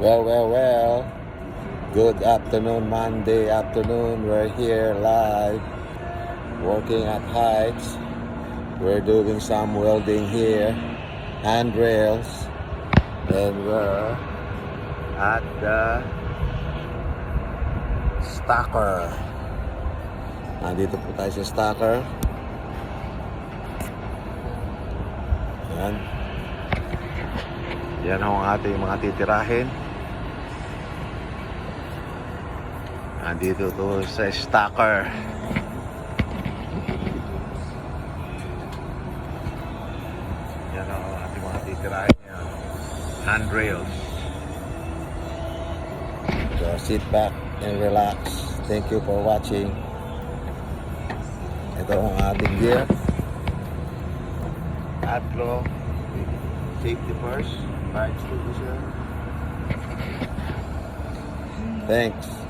Well. Good afternoon, Monday afternoon. We're here live, working at Heights. We're doing some welding here, handrails, and we're at the stacker. Nandito po tayo sa stacker. Yan. Yan ang ating mga titirahin. Nandito to sa stacker. Yan ang ating mga titirahin. Handrails. So sit back and relax. Thank you for watching. Ito ang ating gear. Atlo. Safety first. Thanks.